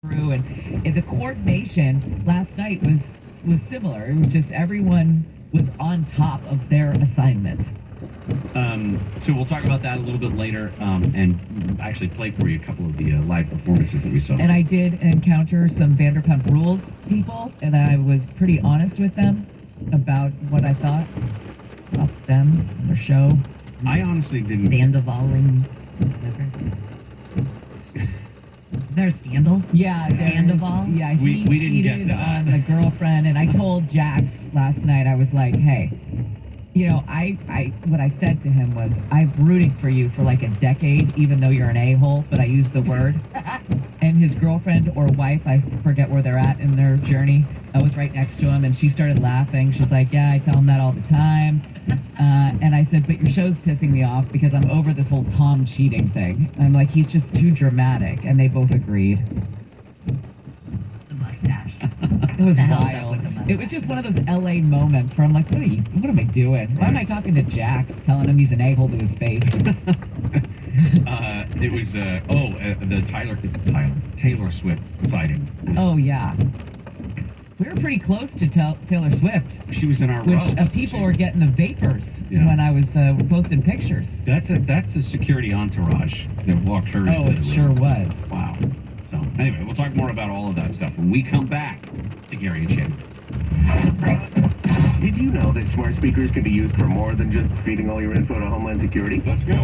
through, and the coordination last night was similar. It was just everyone was on top of their assignment. So we'll talk about that a little bit later, and actually play for you a couple of the live performances that we saw. And I did encounter some Vanderpump Rules people, and I was pretty honest with them about what I thought about them, their show. I honestly didn't. Sandovaling, whatever. Is there a scandal? Yeah, Sandoval? Yeah, he We didn't get cheated to that. on the girlfriend, and I told Jax last night, I was like, hey, you know, what I said to him was, I've rooted for you for like a decade, even though you're an a-hole, but I used the word. And his girlfriend or wife, I forget where they're at in their journey, I was right next to him, and she started laughing. She's like, yeah, I tell him that all the time. And I said, but your show's pissing me off because I'm over this whole Tom cheating thing. I'm like, he's just too dramatic. And they both agreed. The mustache. It was The hell's up wild. with the mustache? It was just one of those LA moments where I'm like, what am I doing? Why am I talking to Jax, telling him he's an a-hole to his face? It was the Taylor Swift sighting. Oh, yeah. We were pretty close to Taylor Swift, She was in our which row. people were getting the vapors Yeah. when I was posting pictures. That's a security entourage that walked her Oh, into it the sure room. was. Wow. So anyway, we'll talk more about all of that stuff when we come back to Gary and Shane. Did you know that smart speakers can be used for more than just feeding all your info to Homeland Security? Let's go.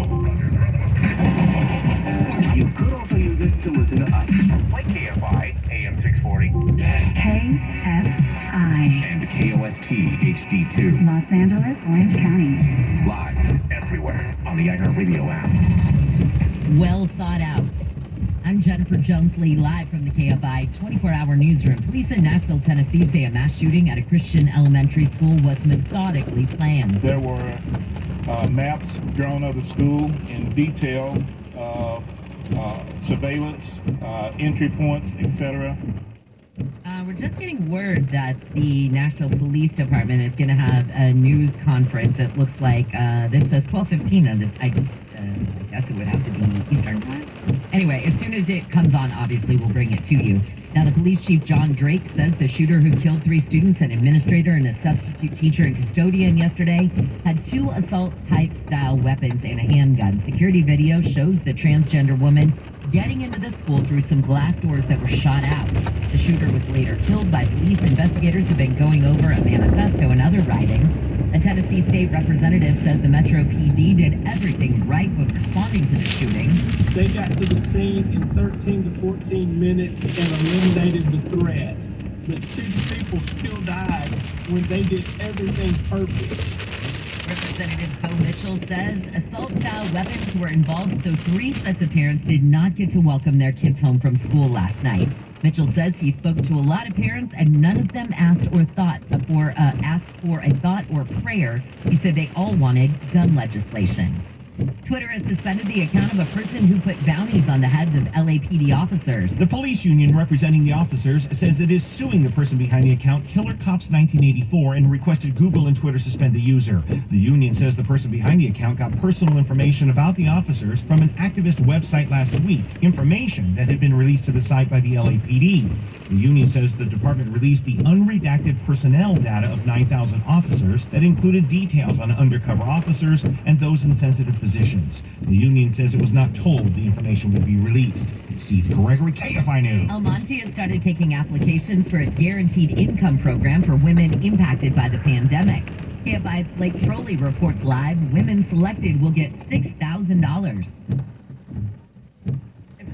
You could also use it to listen to us. Like KFI, AM 640. KFI, And KOST HD2. Los Angeles, Orange County. Live everywhere on the iHeartRadio app. Well thought out. I'm Jennifer Jones-Lee, live from the KFI 24-hour newsroom. Police in Nashville, Tennessee say a mass shooting at a Christian elementary school was methodically planned. There were maps drawn of the school in detail of surveillance, entry points, etc. We're just getting word that the Nashville Police Department is going to have a news conference. It looks like this says 12:15, and I guess it would have to be Eastern time. Anyway, as soon as it comes on, obviously we'll bring it to you. Now, the police chief, John Drake, says the shooter who killed 3 students, an administrator and a substitute teacher and custodian yesterday, had 2 assault-type style weapons and a handgun. Security video shows the transgender woman getting into the school through some glass doors that were shot out. The shooter was later killed by police. Investigators have been going over a manifesto and other writings. A Tennessee state representative says the Metro PD did everything right when responding to the shooting. They got to the scene in 13 to 14 minutes and eliminated the threat. But 6 people still died when they did everything perfect. Representative Bo Mitchell says assault-style weapons were involved, so 3 sets of parents did not get to welcome their kids home from school last night. Mitchell says he spoke to a lot of parents and none of them asked for a thought or prayer. He said they all wanted gun legislation. Twitter has suspended the account of a person who put bounties on the heads of LAPD officers. The police union representing the officers says it is suing the person behind the account Killer Cops 1984 and requested Google and Twitter suspend the user. The union says the person behind the account got personal information about the officers from an activist website last week, information that had been released to the site by the LAPD. The union says the department released the unredacted personnel data of 9,000 officers that included details on undercover officers and those in sensitive positions. The union says it was not told the information would be released. Steve Gregory, KFI News. El Monte has started taking applications for its guaranteed income program for women impacted by the pandemic. KFI's Blake Trolley reports live. Women selected will get $6,000.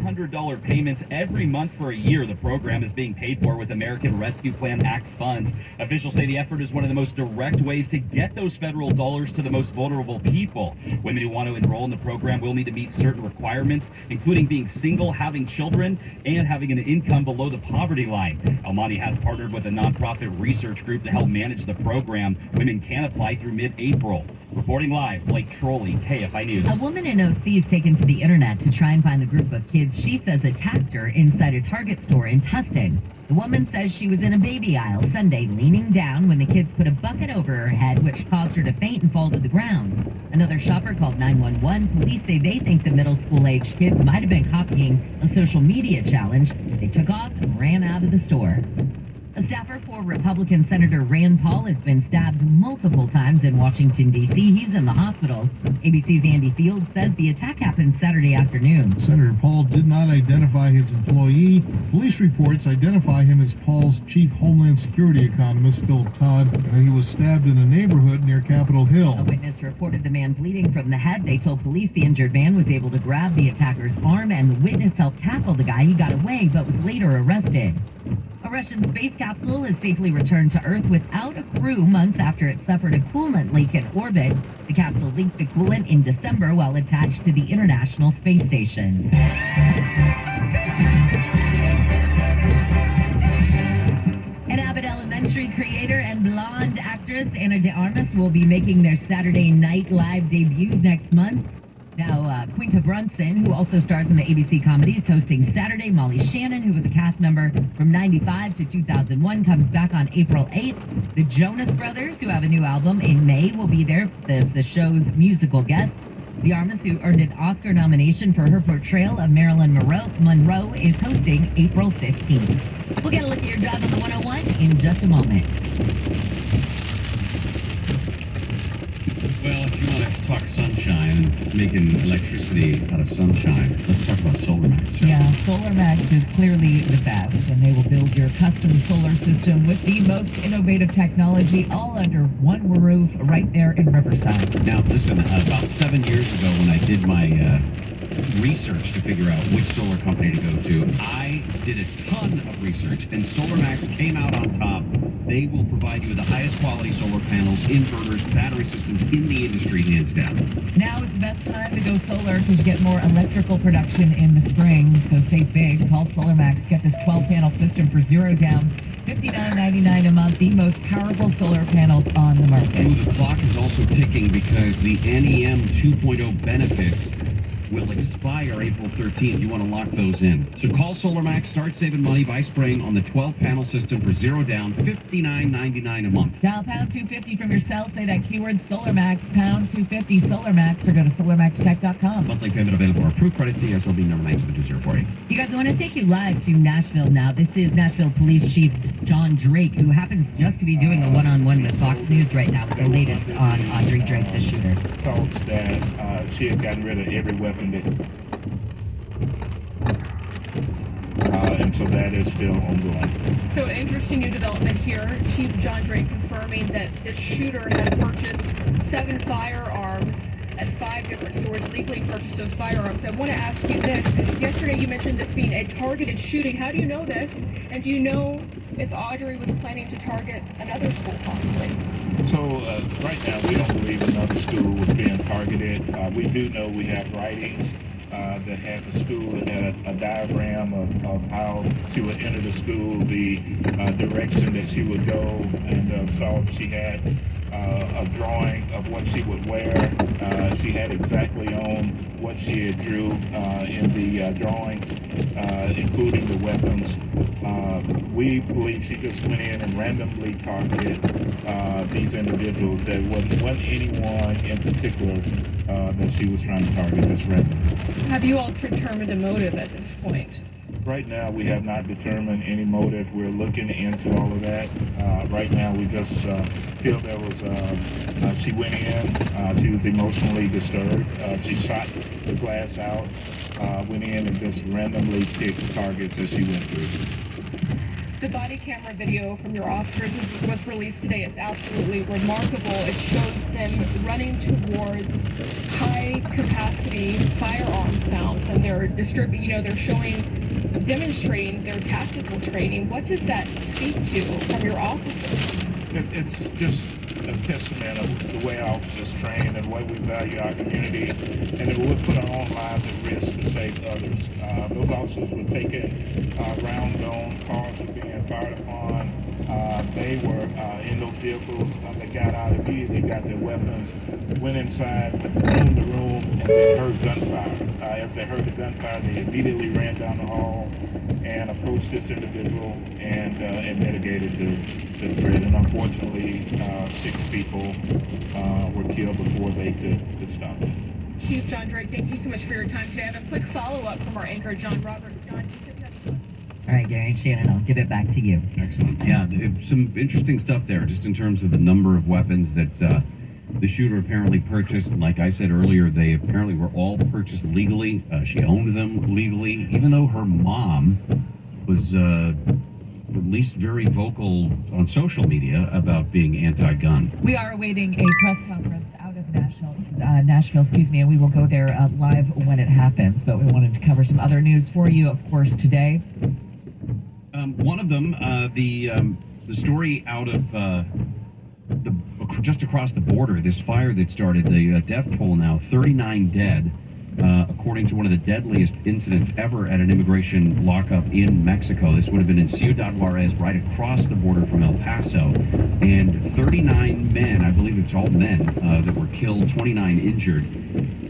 $100 payments every month for a year. The program is being paid for with American Rescue Plan Act funds. Officials say the effort is one of the most direct ways to get those federal dollars to the most vulnerable people. Women who want to enroll in the program will need to meet certain requirements, including being single, having children, and having an income below the poverty line. El Monte has partnered with a nonprofit research group to help manage the program. Women can apply through mid-April. Reporting live, Blake Trolley, KFI News. A woman in OC is taken to the internet to try and find the group of kids kids she says attacked her inside a Target store in Tustin. The woman says she was in a baby aisle Sunday, leaning down when the kids put a bucket over her head, which caused her to faint and fall to the ground. Another shopper called 911. Police say they think the middle school-aged kids might have been copying a social media challenge. They took off and ran out of the store. A staffer for Republican Senator Rand Paul has been stabbed multiple times in Washington, D.C. He's in the hospital. ABC's Andy Field says the attack happened Saturday afternoon. Senator Paul did not identify his employee. Police reports identify him as Paul's chief Homeland Security economist, Philip Todd, and he was stabbed in a neighborhood near Capitol Hill. A witness reported the man bleeding from the head. They told police the injured man was able to grab the attacker's arm, and the witness helped tackle the guy. He got away, but was later arrested. A Russian space capsule is safely returned to Earth without a crew months after it suffered a coolant leak in orbit. The capsule leaked the coolant in December while attached to the International Space Station. An Abbott Elementary creator and blonde actress Ana de Armas will be making their Saturday Night Live debuts next month. Now, Quinta Brunson, who also stars in the ABC comedy, is hosting Saturday. Molly Shannon, who was a cast member from 95 to 2001, comes back on April 8th. The Jonas Brothers, who have a new album in May, will be there as the show's musical guest. De Armas, who earned an Oscar nomination for her portrayal of Marilyn Monroe, is hosting April 15th. We'll get a look at your drive on the 101 in just a moment. Well, if you want to talk sunshine and making electricity out of sunshine, let's talk about SolarMax. Yeah, SolarMax is clearly the best, and they will build your custom solar system with the most innovative technology, all under one roof right there in Riverside. Now, listen, about 7 years ago when I did my research to figure out which solar company to go to, I did a ton of research, and SolarMax came out on top. They will provide you with the highest quality solar panels, inverters, battery systems in the industry, hands down. Now is the best time to go solar because you get more electrical production in the spring, so save big. Call SolarMax. Get this 12-panel system for $0 down, $59.99 a month, the most powerful solar panels on the market. Ooh, the clock is also ticking because the NEM 2.0 benefits will expire April 13th. You want to lock those in. So call SolarMax, start saving money by spraying on the 12-panel system for $0 down, $59.99 a month. Dial pound 250 from your cell, say that keyword SolarMax, pound 250 SolarMax, or go to solarmaxtech.com. Monthly payment available. Approved credit, CSLB number 97204. You guys, I want to take you live to Nashville now. This is Nashville Police Chief John Drake, who happens just to be doing a one-on-one with Fox News right now with the latest on Audrey Drake, the shooter. Thoughts that she had gotten rid of every weapon that, and so that is still ongoing. So interesting new development here. Chief John Drake confirming that the shooter had purchased 7 firearms at 5 different stores, legally purchased those firearms. I want to ask you this. Yesterday you mentioned this being a targeted shooting. How do you know this? And do you know if Audrey was planning to target another school possibly? So right now we don't believe another school was being targeted. We do know we have writings that had the school that had a diagram of how she would enter the school, the direction that she would go, and so she had a drawing of what she would wear. She had exactly on what she had drew in the drawings, including the weapons. We believe she just went in and randomly targeted these individuals. There wasn't anyone in particular that she was trying to target, just random. Have you all determined a motive at this point? Right now, we have not determined any motive. We're looking into all of that. Right now, we just feel there was, she went in, she was emotionally disturbed. She shot the glass out, went in and just randomly picked targets as she went through. The body camera video from your officers was released today. It's absolutely remarkable. It shows them running towards high-capacity firearm sounds, and they're demonstrating their tactical training. What does that speak to from your officers? It's just a testament of the way our officers train and the way we value our community, and it would put our own lives at risk to save others. Those officers were taking round zone, cars were being fired upon, They were in those vehicles. They got out immediately, got their weapons, went inside, room to room, and they heard gunfire. As they heard the gunfire, they immediately ran down the hall and approached this individual and mitigated the threat. And unfortunately, 6 people were killed before they could stop it. Chief John Drake, thank you so much for your time today. I have a quick follow-up from our anchor, John Roberts. John, you said you had a question. All right, Gary and Shannon, I'll give it back to you. Excellent. Yeah, some interesting stuff there, just in terms of the number of weapons that the shooter apparently purchased. Like I said earlier, they apparently were all purchased legally. She owned them legally, even though her mom was at least very vocal on social media about being anti-gun. We are awaiting a press conference out of Nashville, and we will go there live when it happens. But we wanted to cover some other news for you, of course, today. One of them, the story out of just across the border, this fire that started, the death toll now 39 dead. According to one of the deadliest incidents ever at an immigration lockup in Mexico. This would have been in Ciudad Juarez, right across the border from El Paso. And 39 men, I believe it's all men, that were killed, 29 injured.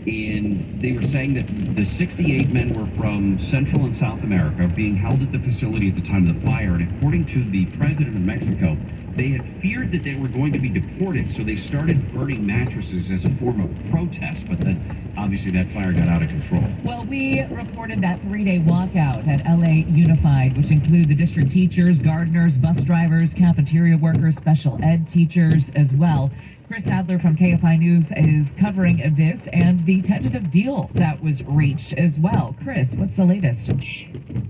And they were saying that the 68 men were from Central and South America, being held at the facility at the time of the fire. And according to the president of Mexico, they had feared that they were going to be deported, so they started burning mattresses as a form of protest, but then obviously that fire got out of control. Well, we reported that 3-day walkout at LA Unified, which include the district teachers, gardeners, bus drivers, cafeteria workers, special ed teachers as well. Chris Adler from KFI News is covering this and the tentative deal that was reached as well. Chris, what's the latest?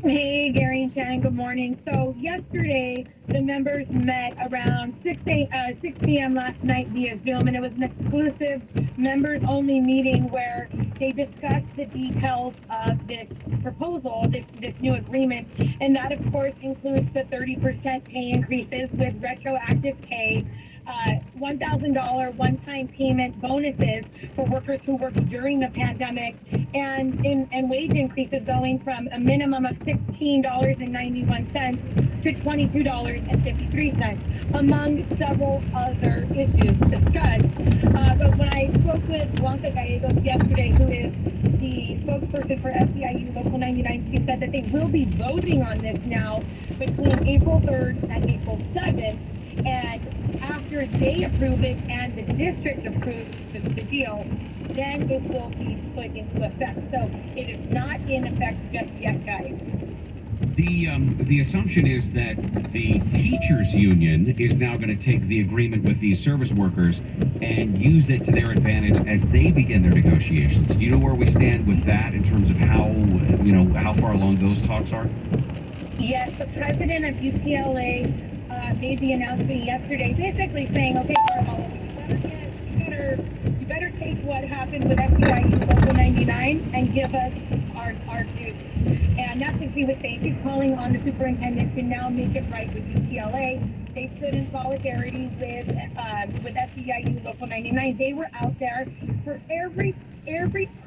Hey, Gary and Shannon, good morning. So yesterday, the members met around 6 p.m. last night via Zoom, and it was an exclusive members-only meeting where they discussed the details of this proposal, this new agreement, and that, of course, includes the 30% pay increases with retroactive pay, $1,000 one-time payment bonuses for workers who worked during the pandemic, and wage increases going from a minimum of $16.91 to $22.53, among several other issues discussed. But when I spoke with Blanca Gallegos yesterday, who is the spokesperson for SEIU Local 99, she said that they will be voting on this now between April 3rd and April 7th. And after they approve it and the district approves the deal, then it will be put into effect. So it is not in effect just yet, guys. The assumption is that the teachers union is now going to take the agreement with these service workers and use it to their advantage as they begin their negotiations. Do you know where we stand with that in terms of how far along those talks are? Yes, the president of UCLA made the announcement yesterday, basically saying, okay, Carmelo, you better take what happened with SEIU Local 99 and give us our dues. And that's what he was saying. He's calling on the superintendent to now make it right with UCLA. They stood in solidarity with SEIU Local 99. They were out there. For every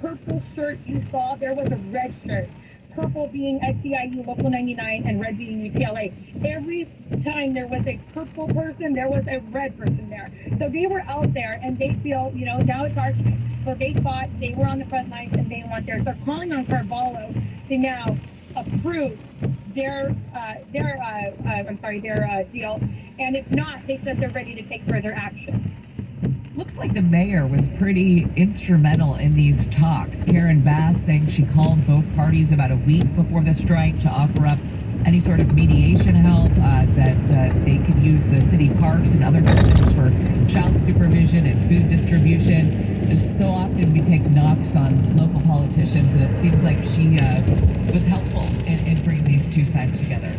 purple shirt you saw, there was a red shirt. Purple being SEIU Local 99 and red being UCLA. Every time there was a purple person, there was a red person there. So they were out there, and they feel, now it's our time. So they thought they were on the front lines and they want theirs. They're calling on Carvalho to now approve their deal. And if not, they said they're ready to take further action. Looks like the mayor was pretty instrumental in these talks. Karen Bass saying she called both parties about a week before the strike to offer up any sort of mediation help, that they could use city parks and other buildings for child supervision and food distribution. Just so often we take knocks on local politicians, and it seems like she was helpful in bringing these two sides together.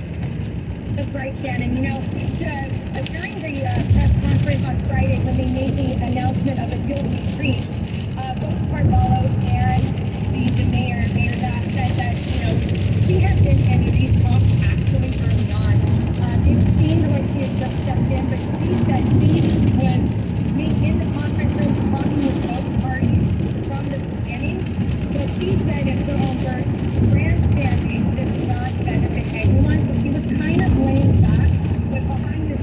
That's right, Shannon. During the press conference on Friday, when they made the announcement of a deal being reached, both Carvalho and the mayor Bass, said that, she had been in these talks actually early on. It seemed like she had just stepped in, but she said she was in the conference room talking with both parties from the beginning. But she said in her own words, grandstanding does not benefit anyone. So she was kind of laying back, but behind the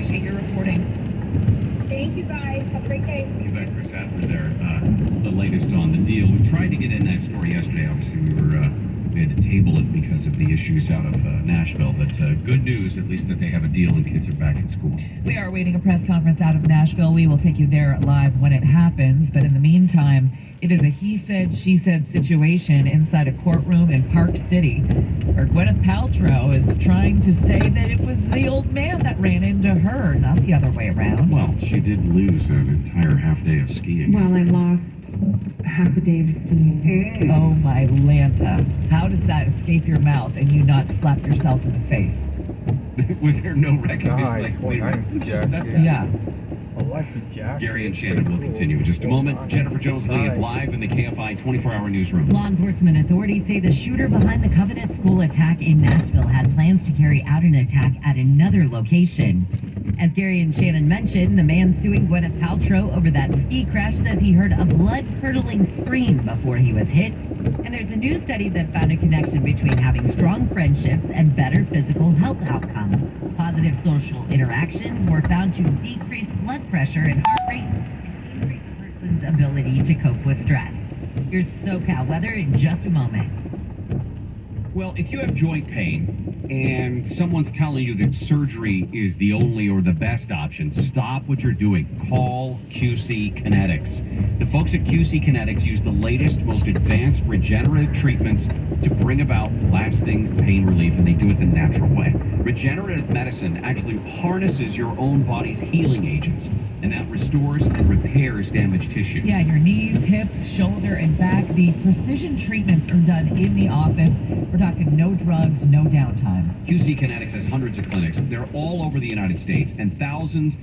Appreciate your reporting. Thank you guys. Have a great day. You bet, Chris Adler there. The latest on the deal. We tried to get in that story yesterday. Obviously, we had to table it because of the issues out of Nashville. But good news, at least, that they have a deal and kids are back in school. We are awaiting a press conference out of Nashville. We will take you there live when it happens. But in the meantime, it is a he said, she said situation inside a courtroom in Park City, where Gwyneth Paltrow is trying to say that it was the old man that ran into her, not the other way around. Well, she did lose an entire half day of skiing. Well, I lost half a day of skiing. Oh, my Lanta. How does that escape your mouth and you not slap yourself in the face? Was there no recognition? Hi, Like, wait, name's who just Jack. said that? Yeah. Alexa Jack. Gary and Shannon will continue in just a moment. Jennifer Jones Lee is live in the KFI 24-hour newsroom. Law enforcement authorities say the shooter behind the Covenant School attack in Nashville had plans to carry out an attack at another location. As Gary and Shannon mentioned, the man suing Gwyneth Paltrow over that ski crash says he heard a blood-curdling scream before he was hit. And there's a new study that found a connection between having strong friendships and better physical health outcomes. Positive social interactions were found to decrease blood pressure and heart rate and increase a person's ability to cope with stress. Here's SoCal weather in just a moment. Well, if you have joint pain and someone's telling you that surgery is the only or the best option, stop what you're doing. Call QC Kinetics. The folks at QC Kinetics use the latest, most advanced regenerative treatments to bring about lasting pain relief, and they do it the natural way. Regenerative medicine actually harnesses your own body's healing agents, and that restores and repairs damaged tissue. Yeah, your knees, hips, shoulder, and back. The precision treatments are done in the office. We're talking no drugs, no downtime. QC Kinetics has hundreds of clinics. They're all over the United States, and thousands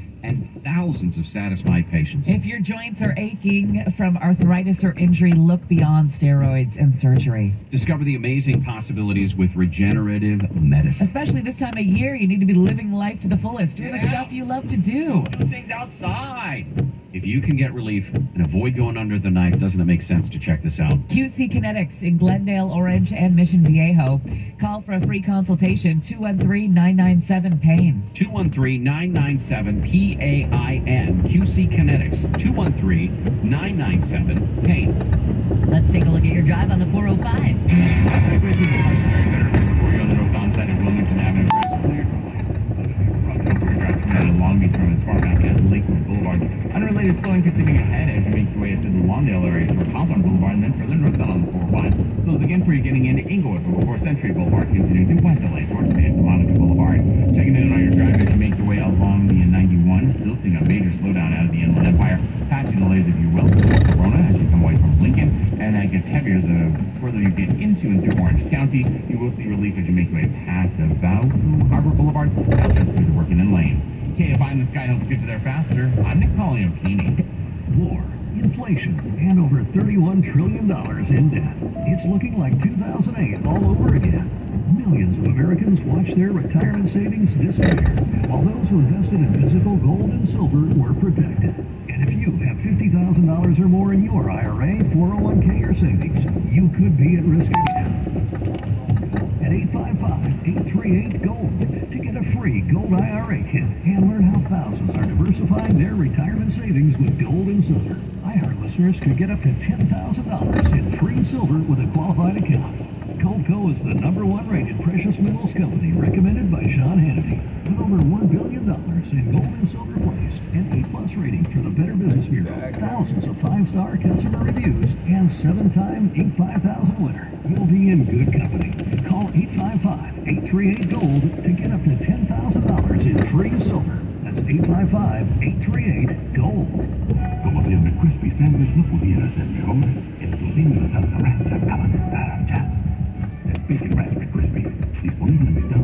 of satisfied patients. If your joints are aching from arthritis or injury, look beyond steroids and surgery. Discover the amazing possibilities with regenerative medicine. Especially this time of year, you need to be living life to the fullest, doing the stuff you love to do. Do things outside. If you can get relief and avoid going under the knife, doesn't it make sense to check this out? QC Kinetics in Glendale, Orange, and Mission Viejo. Call for a free consultation, 213-997-PAIN. 213-997-PAIN. QC Kinetics, 213-997-PAIN. Let's take a look at your drive on the 405. Long Beach from as far back as Lakewood Boulevard. Unrelated slowing continuing ahead as you make your way through the Lawndale area toward Hawthorne Boulevard and then further northbound on the 405. Slows again for you getting into Inglewood from before Century Boulevard, continuing through West LA towards Santa Monica Boulevard. Checking in on your drive as you make your way along the 91. Still seeing a major slowdown out of the Inland Empire. Patchy delays, if you will, toward Corona as you come away from Lincoln. And that gets heavier the further you get into and through Orange County. You will see relief as you make your way past about Harbor Boulevard. Caltrans crews are working in lanes. KFI in the sky helps get you there faster. I'm Nick Poliokini. War, inflation, and over $31 trillion in debt. It's looking like 2008 all over again. Millions of Americans watch their retirement savings disappear, while those who invested in physical gold and silver were protected. And if you have $50,000 or more in your IRA, 401k, or savings, you could be at risk again. At 855-838-GOLD to get a free gold IRA kit and learn how thousands are diversifying their retirement savings with gold and silver. iHeart listeners could get up to $10,000 in free silver with a qualified account. Goldco is the #1 rated precious metals company recommended by Sean Hannity, with over $1 billion in gold and silver placed, an A+ rating for the Better Business Bureau, thousands of 5-star customer reviews, and 7-time Inc. 5000 winner. You'll be in good company. Call 855-838-GOLD to get up to $10,000 in free silver. That's 855-838-GOLD. Como si el McCrispy Sandwich no pudiera ser mejor, el tocino y la salsa ranch acaban de entrar al chat. El Bacon Ranch McCrispy, disponible en McDonald's.